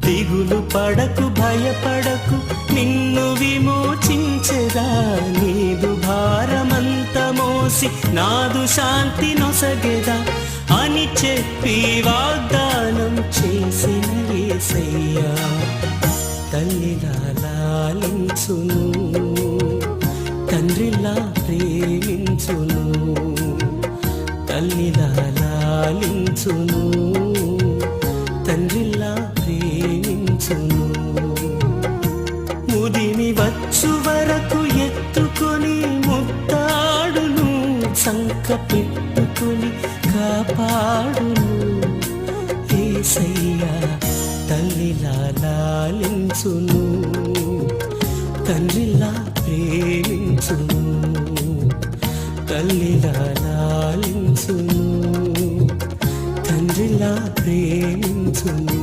దిగులు పడకు భయపడకు నిన్ను విమోచించెదా, నీదు భారమంత మోసి నాదు శాంతి నొసగెదా అని చెప్పి వాగ్దానం చేసిన యేసయ్యా. తల్లిలా లాలించును, తండ్రిలా ప్రేమించును, తల్లిలా లాలించును, తండ్రిలా ప్రేమించును. ముదిమి వచ్చు వరకు ఎత్తుకొని ముత్తాడును, సంక పెట్టుకొని కాపాడును యేసయ్యా. తల్లిలా లాలించును, తండ్రిలా ప్రేమించును, తల్లిలా లాలించును, తండ్రిలా ప్రేమించును.